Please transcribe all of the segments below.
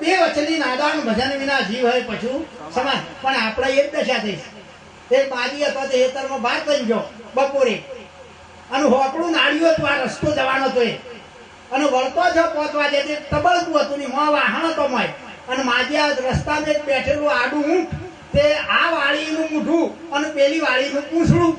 બે વચની નાદાન ભજન વિના જીવ હોય પછું સમાન. પણ આપણે એ જ દશા થઈ. એક બાજી હતો તે હેતરમાં બહાર થઈ ગયો બપોરે અને હોકડું નાળ્યું હતું. આ રસ્તો જવાનો હતો એ અને વળતો જ 5 વાગે તે તબળતું હતું ની મોં વાહણ હતો મોય અને માજિયા રસ્તામાં એક બેઠેલું આડું ઊંટ તે આ વાળીનું મૂઠું અને પેલી વાળીનું પૂંછડું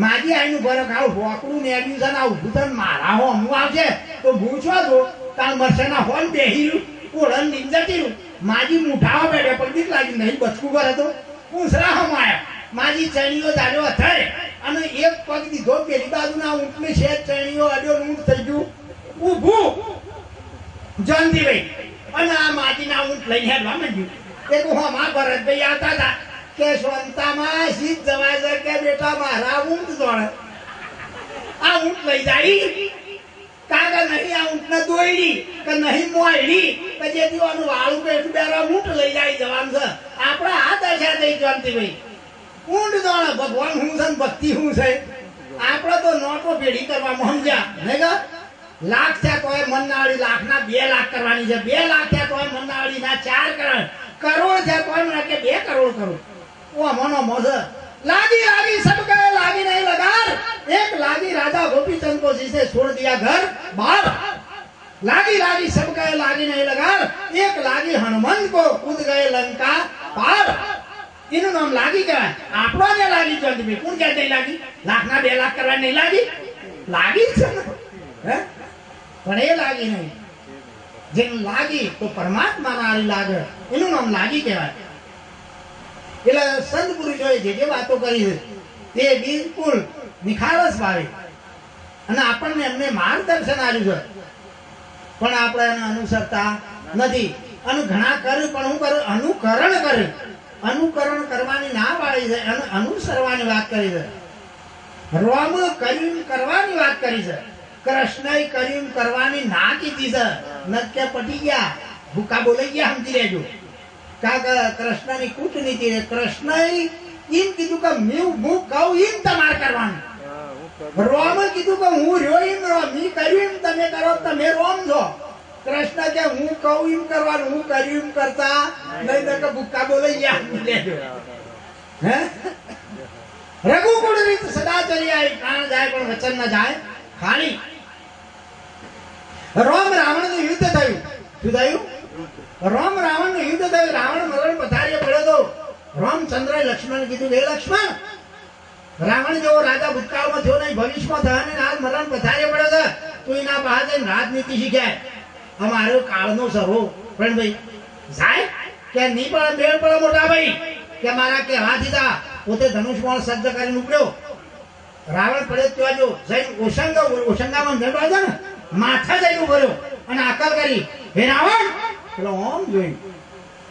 માજી આઈનું બરક આવું હોકડું નેડ્યું છે ને આ ઊભું થઈને મારા હો હું આવશે તો ભૂંચવા દો તાણ મરસાના હોન બેહીલું ઓળણ નીંદટીલું માજી મૂઠાવા બેઠે પણ બીક લાગી નહીં બચકું પર હતો પૂંછડા હમાયા માજી ચણીઓ જાડ્યો અથડે અને એક પગ દીધો પેલી બાજુના ઊંટને શેર ચણીઓ અડ્યો ઊંટ થઈ ગયું ઊભું જંતીભાઈ અને આ માજીના ઊંટ લઈને હેડવા માંડ્યું. એક હોમાં ભરતભાઈ આવતા હતા કે સ્વંતામાં સીધ જવાય છે કે બેટા મારા ઊંટ દોડે આ ઊંટ લઈ જાય કાગળ નહીં આ ઊંટને દોયડી કે નહીં મોયડી કે જેથી આનું વાળું પેટું બેરા ઊંટ લઈ જાય જવાનું છે. આપણા આ દશા થઈ જંતીભાઈ ઊંટ દોડે ભગવાન હું છે ને ભક્તિ હું છે. આપણે તો નોટો ભેડી કરવા સમજ્યા નહીં કે લાખ થયા તોય મનનાળી લાખના 2 લાખ કરવાની છે 2 લાખ થયા તોય મનનાળીના 4 કરોડ થયા તોય મને કે 2 કરોડ કરું ઓ મનો મોજ लागी लागी सब कहे लागी नहीं लगार एक लागी राजा गोपीचंद को जिसे छोड़ दिया घर बार लागी लागी सब कहे लागी नहीं लगार एक लागी हनुमान को कूद गए लंका पार इनु नाम लागी कहेवाय आपणो ने लागी चंद में कोण कहते नहीं लागी लाख ना 2 लाख करवा नहीं लागी लागी છે હે પણ એ લાગી નહીં જેમ લાગી તો પરમાત્મા નાળી લાગે એનું નામ લાગી કહેવાય. એટલે સંત પુરુષોએ જે વાતો કરી છે તે બિલકુલ નિખાલસ ભાવે અને આપણને એમને માર્ગદર્શન આપ્યું છે પણ આપણે એને અનુસરતા નથી અને ઘણા કર્યું પણ હું કરું અનુકરણ કર્યું. અનુકરણ કરવાની ના પાડી છે અને અનુસરવાની વાત કરી છે. રોમ કર્યું કરવાની વાત કરી છે. કૃષ્ણએ કર્યું કરવાની ના કીધી છે. નક્કે પટી ગયા ભૂકા બોલાઈ ગયા સમજી લેજો. કૃષ્ણની કૂટનીતિ કૃષ્ણએ એમ કીધું કે હું કહું એમ તમારે કરવાનું. રોમ કીધું કે હું રહ્યો એમ રોમ મી કર્યું એમ તમે કરો તમે રોમ છો. કૃષ્ણ કે હું કહું એમ કરવાનું હું કર્યું એમ કરતા નહીં તો ભૂકા બોલાઈ ગયા લેજો. હે રઘુકુળ રીત સદાચર્યા પ્રાણ જાય પણ વચન ન જાય ખાલી. રોમ રાવણ નું યુદ્ધ થયું. શું થયું? રામ રાવણ નું યુદ્ધ થયું. રાવણ મરણ પથારીએ પડ્યો તો રામચંદ્ર લક્ષ્મણ કીધું હે લક્ષ્મણ રાવણ જેવો રાજા ભૂતકાળમાં થયો નહીં ભવિષ્યમાં થયા ને હાલ મરણ પથારીએ પડ્યો છે તું એના પાસે રાજનીતિ શીખ્યા. અમારો કાળનો સરો પણ ભાઈ જાય કે નહીં પણ બેળ પડે મોટા ભાઈ કે મારા કહેવાથી તા પોતે ધનુષબાણ સજ્જ કરીને ઉપડ્યો. રાવણ પડ્યો ત્યાં જો જઈને ઓશંગામાં જડવા છે ને માથા જઈને ઉભો રહ્યો અને આકલ કરી હે રાવણ પેલો આમ જોઈ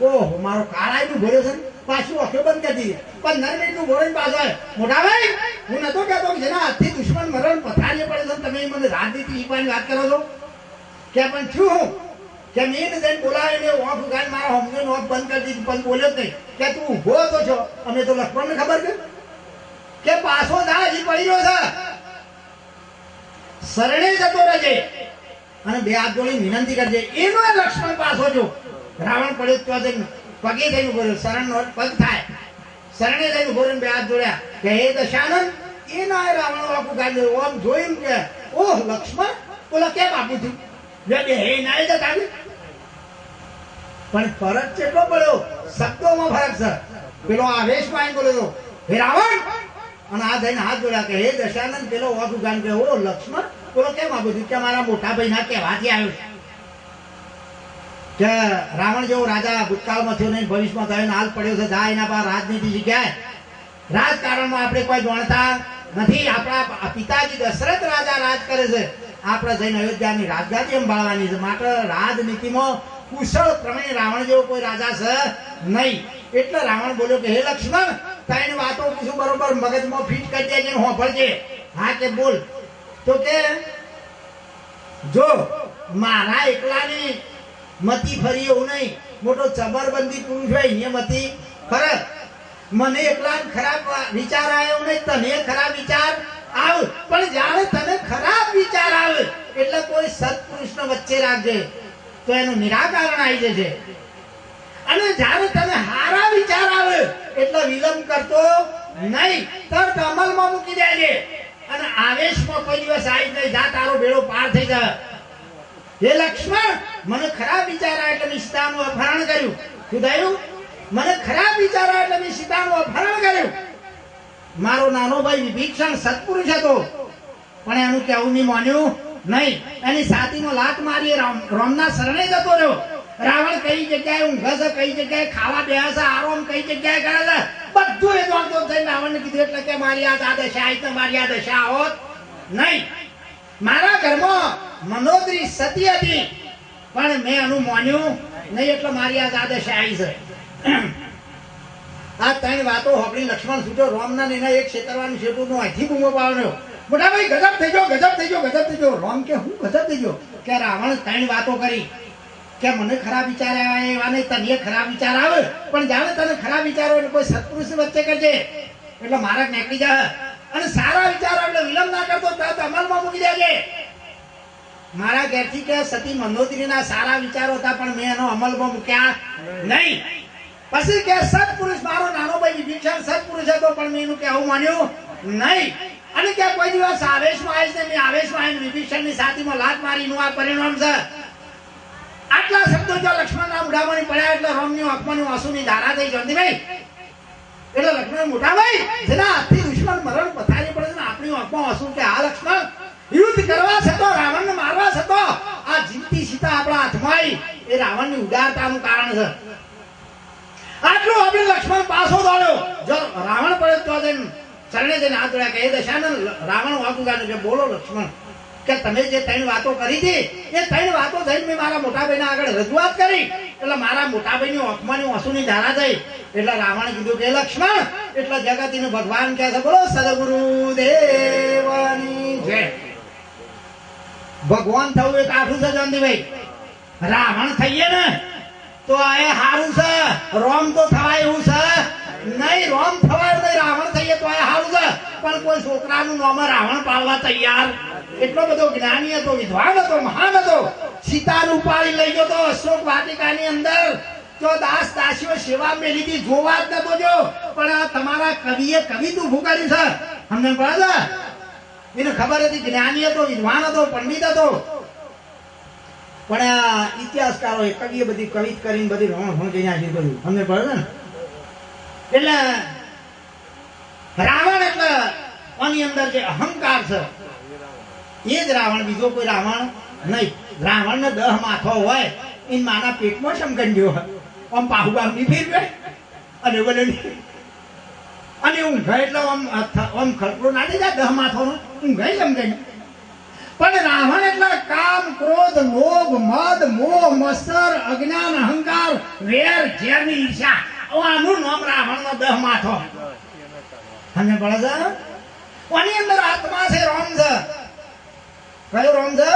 ઓહો મારો કાળાઈ નું ભર્યો છે પાછું ઓખે બંધ કરી દીધી 15 મિનિટ નું ભોળીને પાછો આવ્યો. મોટા ભાઈ હું નતો કહેતો કે જેના હાથથી દુશ્મન મરણ પથારીએ પડે છે તમે મને રાજનીતિ શીખવાની વાત કરો છો કે પણ છું હું કે મેં જઈને બોલાવીને ઓફ ઉગાડી મારા હોમને ઓફ બંધ કરી દીધી પણ બોલ્યો જ નહીં કે તું ઉભો હતો છો. અમે તો લક્ષ્મણને ખબર કે પાછો દા હજી પડી ગયો છે શરણે જતો રહેજે અને 2 હાથ જોડી વિનંતી કરજે. એનો લક્ષ્મણ પાછો જો રાવણ પડ્યો તો જઈને પગે જઈને ઉભો રહ્યો. શરણ નો પગ થાય શરણે જઈને ઉભો રહીને 2 હાથ જોડ્યા કે હે દશાનંદ એનો રાવણ વાકું કાઢી ઓમ જોઈને કે ઓહ લક્ષ્મણ બોલો કેમ આપું છું બે હે ના જતા પણ ફરક કેટલો પડ્યો શબ્દોમાં ફરક છે. પેલો આવેશમાં બોલ્યો હે રાવણ અને આ જઈને હાથ જોડ્યા કે હે દશાનંદ પેલો વાકું ગાન કે ઓ લક્ષ્મણ બોલો કેમ આપું છું કે મારા મોટા ભાઈ ના કહેવાથી આવ્યો કે રાવણ જેવો રાજા ભૂતકાળમાં થયો નહીં ભવિષ્યમાં થયો હાલ પડ્યો છે જા એના પર રાજનીતિ શીખ્યા. રાજકારણમાં આપણે કોઈ જાણતા નથી. આપણા પિતાજી દશરથ રાજા રાજ કરે છે. આપણે જઈને અયોધ્યાની રાજગાદી સંભાળવાની છે માટે રાજનીતિમાં કુશળ પ્રમાણે રાવણ જેવો કોઈ રાજા છે નહીં. એટલે રાવણ બોલ્યો કે હે લક્ષ્મણ તારી વાતો પૂછું બરોબર મગજમાં ફિટ કરી દેજે હોંભળજે. હા કે બોલ તો કે જો મારા એકલાની મતી ફરી એવું નહીં મોટો ચબરબંધી પુરુષ હોય એ મતી ફરક મને એકલા ખરાબ વિચાર આવ્યો નહીં તને ખરાબ વિચાર આવ પણ જાણે તને ખરાબ વિચાર આવે એટલે કોઈ સત્પુરુષને વચ્ચે રાખજે તો એનું નિરાકરણ આવી જશે. અને જ્યારે તને હારા વિચાર આવે એટલે વિલંબ કરતો નહીં, તરત અમલમાં મૂકી દેજે. અને આવેશમાં કોઈ દિવસ આવી નહીં, જા તારો બેડો પાર થઈ જાય. હે લક્ષ્મણ, મને ખરાબ વિચાર આવ્યા એટલે મેં સીતાનું અપહરણ કર્યું. શું થયું? મને ખરાબ વિચાર આવ્યા એટલે મેં સીતાનું અપહરણ કર્યું. મારો નાનો ભાઈ વિભીષણ સત્પુરુષ હતો, પણ એનું કહેવું મેં માન્યું નહીં. એની છાતીમાં લાત મારી રામના શરણે જતો રહ્યો. રાવણ કઈ જગ્યાએ ઊંઘે છે, કઈ જગ્યાએ ખાવા બેસે છે, આરામ કઈ જગ્યાએ કરે છે, બધું એ જાણતો થઈને રાવણને કીધું એટલે કે મારી આ દશા આવી તો મારી આ દશા હોત નહીં. મારા ઘરમાં મનોદરી સતી હતી, પણ મેં એનું માન્યું નહીં એટલે મારી આ દશા આવી છે. આ ત્રણ વાતો હોપડી લક્ષ્મણ સૂચો રામના ને એક છેતરવાનું છેટું અહીંથી બૂમો પાડ્યો. મોટા ભાઈ ગજબ થઈ ગયો, ગજબ થઈ ગયો, ગજબ થઈ ગયો. રામ કે હું ગજબ થઈ ગયો કે રાવણ ત્રણ વાતો કરી કે મને ખરાબ વિચાર આવ્યા એવા નહીં, તને ખરાબ વિચાર આવે, પણ જાણે તને ખરાબ વિચારો એટલે કોઈ સત્પુરુષ વચ્ચે કરજે એટલે મારા નીકળી જાય. અને સારા વિચારો એટલે વિલંબ ના કરતો તરત અમલમાં મૂકી દેજે. મારા ઘેરથી કે સતી મંદોદરીના સારા વિચારો હતા, પણ મેં એનો અમલમાં મૂક્યા નહીં. પછી કે સત્પુરુષ મારો નાનો ભાઈ વિભીષણ સત્પુરુષ હતો, પણ મેં એનું કહેવું માન્યું નહીં. અને કે કોઈ દિવસ આવેશમાં આવીશ ને મેં આવેશમાં આવીને વિભીષણની છાતીમાં લાત મારીનું આ પરિણામ છે. આટલા શબ્દો જો લક્ષ્મણના મુઢામાં પડ્યા એટલે રામની આંખમાં આંસુની ધારા થઈ જયંતિભાઈ. એટલે લક્ષ્મણ મોટા ભાઈ જેના હાથથી દુશ્મન મરણ પથારી પડે છે ને આપણી આંખમાં આંસુ કે આ લક્ષ્મણ યુદ્ધ કરવા છતો, રાવણને મારવા છતો આ જીવતી સીતા આપણા હાથમાં આવી, એ રાવણની ઉદારતાનું કારણ છે. આટલું આપણે લક્ષ્મણ પાછો દોડ્યો. જો રાવણ પડે તો ચરણે જઈને હાથ જોડ્યા કે એ દશાને રાવણ વાતું ગાડ્યું કે બોલો લક્ષ્મણ કે તમે જે ત્રણ વાતો કરી હતી એ ત્રણ વાતો થઈને મેં મારા મોટા ભાઈને આગળ રજૂઆત કરી એટલે મારા મોટા ભાઈની આંખમાંની આંસુની ધારા થઈ. એટલે રાવણે કીધું કે લક્ષ્મણ એટલે જગતનું ભગવાન કહે છે બોલો સદગુરુ દેવની જય. ભગવાન થવું એ કાઠું છે જયંતિભાઈ. રાવણ થઈએ ને તો એ સારું છે, રોમ તો થવાય એવું છે નહીં. રોમ થવાય નહીં, રાવણ થઈએ તો એ સારું છે, પણ કોઈ છોકરાનું નામ રાવણ પાડવા તૈયાર. એટલો બધો જ્ઞાની હતો, વિદ્વાન હતો, મહાન હતો. સીતાનું ઉપાડી લઈ ગયો તો અશોક વાટિકાની અંદર તો દાસ દાસીઓ સેવા મેલી હતી, જોવા જ નતો જો. પણ આ તમારા કવિએ કવિતું ઉભું કર્યું છે, અમને પડે છે. એને ખબર હતી, જ્ઞાની હતો, વિદ્વાન હતો, પંડિત હતો. પણ આ ઇતિહાસકારો કવિએ બધી કવિત કરીને બધી રોણ કર્યું, અમને પડે છે ને. એટલે રાવણ એટલે આની અંદર જે અહંકાર છે એ જ રાવણ, બીજો કોઈ રાવણ નહીં. રાવણ ને 10 માથો હોય, એ માના પેટમાં સમગંડ્યો હોય, આમ પાહુબામ ની ફેરવે અને બોલે અને ઊંઘાય એટલે આમ ખડકડો ના થઈ જાય 10 માથો નો ઊંઘાય સમજાય. પણ રાવણ એટલે કામ, ક્રોધ, લોભ, મદ, મોહ, મત્સર, અજ્ઞાન, અહંકાર, વેર, ઝેરની ઈર્ષા, આનું નામ રાવણ નો 10 માથો. અને બળદ આની અંદર આત્મા છે, રોમ છે. કયો રોમ છે?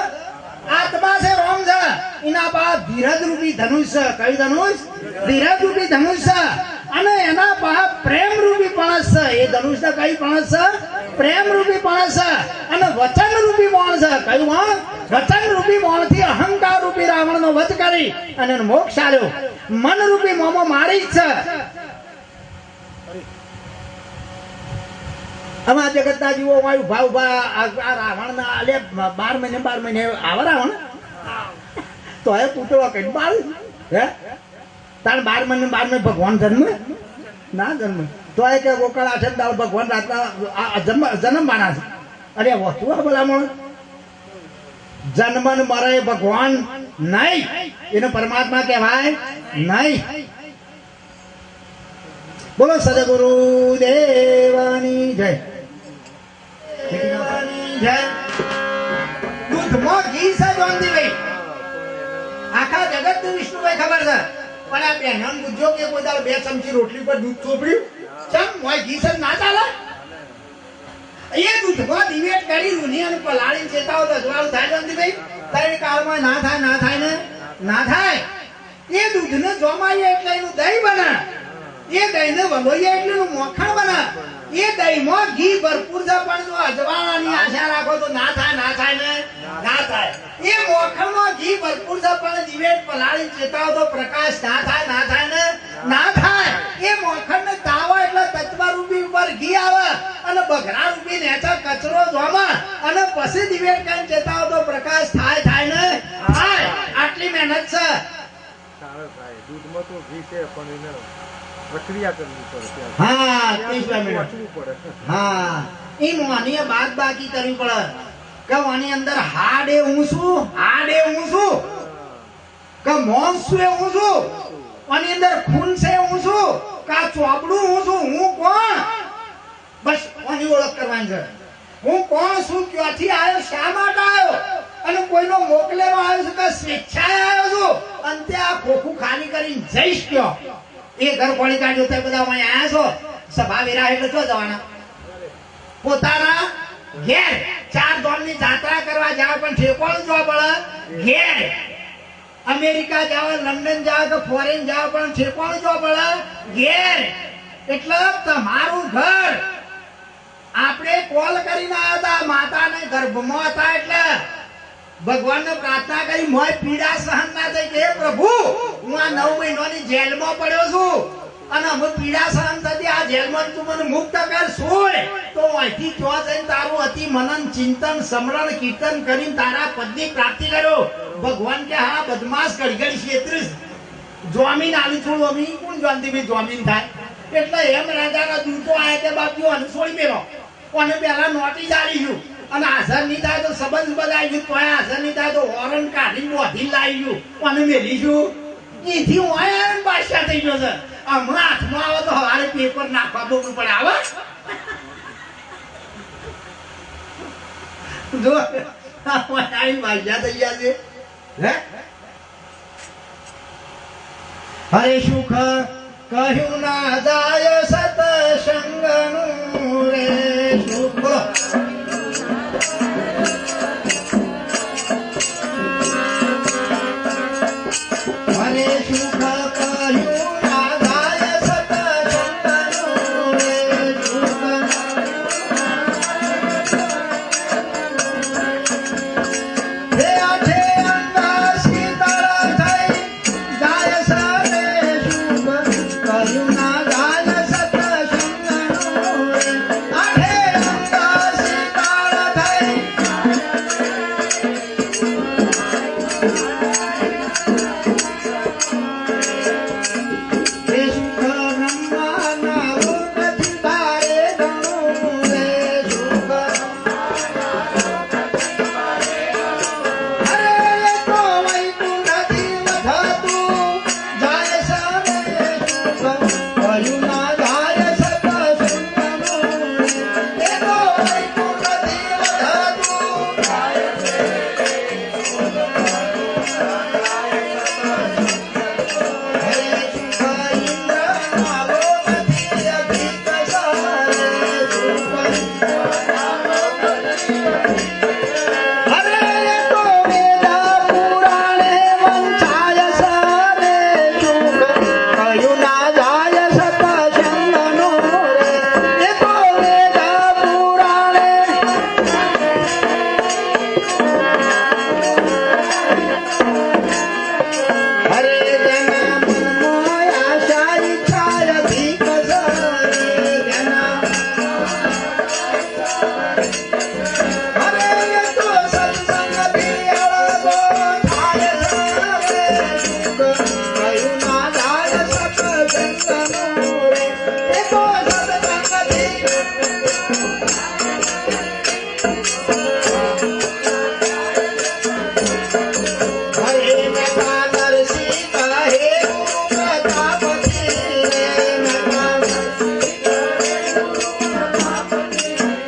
આત્મા છે, રોમ છે. એના બાદ ધીરજ રૂપી ધનુષ છે. કયું ધનુષ? ધીરજ રૂપી ધનુષ છે. અને એના બાદ પ્રેમ રૂપી પણસ છે. એ ધનુષ ને કઈ પણસ છે? પ્રેમ રૂપી પણસ છે. અને વચન રૂપી મોણ છે. કયું મોણ? વચન રૂપી મોણ થી અહંકાર રૂપી રાવણ નો વધ કરી અને મોક્ષ આલ્યો. મન રૂપી મોમો મારી જ છે. અમારા જગતના જીવો ઉભા ઉભા આ રાવણ ના આલે 12 મહિને આવે રાવણ તો એ પૂતળો કઈ બાળ હે તાર 12 મહિને ભગવાન જન્મ ના જન્મ તો એ કે ગોકળ આઠ દાળ ભગવાન રાતના જન્મ માના છે. અરે વસ્તુ ભલામણ જન્મ મરે ભગવાન નહીં, એને પરમાત્મા કહેવાય નહીં. બોલો સદગુરુ દેવની જય. દૂધમાં ઘી છે જોનજીભાઈ, આખા જગત નું વિષ્ણુભાઈ ખબર છે. પણ આ બેન પૂછજો કે કોઈ દાળ 2 ચમચી રોટલી પર દૂધ ચોપડ્યું ચમ મોય ઘી છે ના ચાલે. એ દૂધમાં દિવેટ કરી દુનિયાને પલાળીને ચેતાવો તો અજવાળું થાય જોનજીભાઈ. ત્રણ કાળમાં ના થાય ના થાય ને ના થાય. એ દૂધને જોમાઈએ એટલે એનું દહીં બને, એ દહીંને વલોઈએ એટલે એનું મોખણ બને. એ દહીંમાં ઘી ભરપૂર છે, પણ જો અજવાળાની આશા રાખો તો ના થાય ના થાય ને ના થાય. એ મોખણમાં ઘી ભરપૂર છે પણ દિવેટ પલાળી ચેતાવો તો પ્રકાશ ના થાય ના થાય ને ના થાય. એ મોખણને તાવો એટલે તત્વા રૂપી ઉપર ઘી આવે અને બઘરા રૂપી નેચા કચરો જોમાં અને પછી દિવેટ કાન ચેતાવો તો પ્રકાશ થાય થાય ને થાય. આટલી મહેનત છે. સારા થાય દૂધમાં તો ઘી છે પણ એને પ્રક્રિયા કરવી પડે. હા વાંચવું પડે. હા એ મોની બાદ બાકી કરવી પડે કે આની અંદર હાડ એ હું છું હાડ એ હું છું કે મોંસ છે હું છું આની અંદર ખૂન છે હું છું કે ચોપડું હું છું હું કોણ બસ આની ઓળખ કરવાની છે. હું કોણ છું ક્યાંથી આવ્યો શા માટે આવ્યો અને કોઈનો મોકલેલો આવ્યો છું કે સ્વેચ્છાએ આવ્યો છું અંતે આ ખોખું ખાલી કરીને જઈશ કયો એ ઘર કોળી કાઢ્યો તે બધા અહીં આવ્યા છો સભા વેરા એટલે શું જવાના પોતાના ઘેર ચાર ધામની જાત્રા કરવા જાવ પણ ઠેકોણ જોવા પડે ઘેર. અમેરિકા જાવ લંડન જાવ કે ફોરેન જાવ પણ ઠેકોણ જોવા પડે ઘેર. એટલે તમારું ઘર આપણે કોલ કરીને આવ્યા હતા માતાને ગર્ભમાં હતા એટલે ભગવાનને પ્રાર્થના કરી મોય પીડા સહન ના થઈ કે પ્રભુ હું આ 9 મહિનાની જેલમાં પડ્યો છું અને અમે પીડા સહન થતી આ જેલમાં તું મને મુક્ત કર સોય તો અહીંથી ક્યાં જઈને તારું અતિ મનન ચિંતન સમરણ કીર્તન કરીને તારા પદની પ્રાપ્તિ કર્યો. ભગવાન કે હા બદમાશ ઘડી છેત્રીસ જોમીન આલી છું અમી કોણ જાણતી ભાઈ જોમીન થાય એટલે એમ રાજાના દૂતો આયા તે બાપજીઓ અને છોડી મેલો અને પહેલા નોટિસ આલી ગયું અને હાજર નહીં થાય તો સંબંધ બધાઈ ગયું તો હાજર નહીં થાય તો વોરંટ કાઢીને બોધી લાવી ગયું અને મેલીશું એથી હું આયા બાદશાહ થઈ ગયો છે. હમણાં હાથમાં આવે તો હવારે પેપર નાખવા બોલવું પડે આવે જો આવીને બાદશાહ થઈ ગયા છે. હરે સુખ કહ્યું ના જાય સતસંગનું રે સુખ હરે સુખ કહ્યું ના જાય સતસંગનું રે સુખ હે આઠે અંગા શીતળ થઈ જાય સરે સુખ કહ્યું ના જાય સતસંગનું રે આઠે અંગા શીતળ થઈ હે સુખ બ્રહ્માના લોકથી બારે ગણું રે સુખ અરે તો વૈકુંઠથી વધતું જાય સરે સુખ કહ્યું ના જાય સતસંગનું રે તો વૈકુંઠથી વધતું જાય હરે સુખ ઇન્દ્રના લોકથી અધિક સરે સુખ અરે તો વેદા પુરાણે વંચાય સરે સુખ કહ્યું ના જાય સતસંગનું રે એ તો વેદા પુરાણે હરે જેના મનમાં આશા ઈચ્છા અધિક સરે જેના હરે તો સત્સંગથી અળગો થાય સરે સુખ કહ્યું ના જાય સતસંગનું રે એ તો સત્સંગથી હરે મેઘા નરસિંહ કહે પ્રતાપતિ રે મેઘા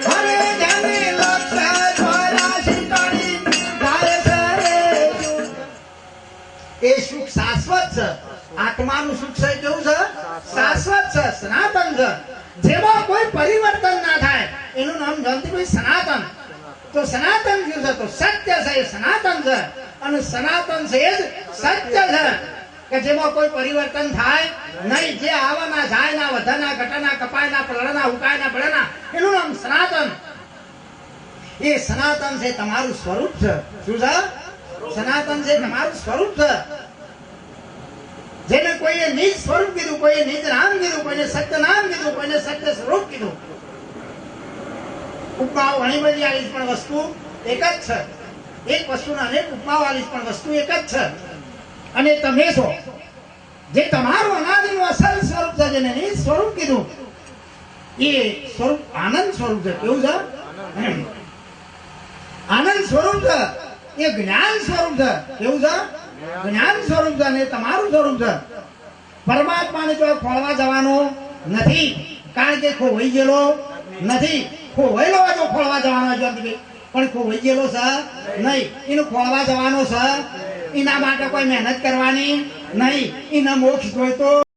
હરે જેને લક્ષ દ્વારા શીતળી જાય સરે સુખ. એ સુખ શાશ્વત છે. આત્માનું સુખ છે કેવું છે શાશ્વત છે સનાતન છે જેમાં કોઈ પરિવર્તન ના થાય એનું નામ જાણતી ભાઈ સનાતન. તો સનાતન શું છે તો સત્ય છે એ સનાતન છે અને સનાતન છે એ જ સત્ય છે કે જેમાં કોઈ પરિવર્તન થાય નહીં. જે આવવાના જાય ના વધાના ઘટાના કપાયના પલળના હુકાયના બળના એનું નામ સનાતન. એ સનાતન છે તમારું સ્વરૂપ છે. શું છે? સનાતન છે તમારું સ્વરૂપ છે. જેને કોઈએ નિજ સ્વરૂપ કીધું, કોઈએ નિજ નામ કીધું, કોઈને સત્ય નામ કીધું, કોઈને સત્ય સ્વરૂપ કીધું. ઉપમાઓ ઘણી બધી આવી પણ વસ્તુ એક જ છે. એક વસ્તુના અનેક ઉપમાઓ આવી પણ વસ્તુ એક જ છે. અને તમે છો જે તમારું અનાદિનું અસલ સ્વરૂપ છે, જેને નિજ સ્વરૂપ કીધું, એ સ્વરૂપ આનંદ સ્વરૂપ છે. કેવું છે? આનંદ સ્વરૂપ છે. એ જ્ઞાન સ્વરૂપ છે. કેવું છે? જ્ઞાન સ્વરૂપ છે. અને તમારું સ્વરૂપ છે. પરમાત્માને જો ખોળવા જવાનો નથી, કારણ કે ખોવાઈ ગયેલો નથી. ખોવાયેલો હોય તો ખોળવા જવાનો છે, પણ ખોવાઈ ગયેલો છે નહીં. એનું ખોળવા જવાનો છે. એના માટે કોઈ મહેનત કરવાની નહીં. એના મોક્ષ જોઈતો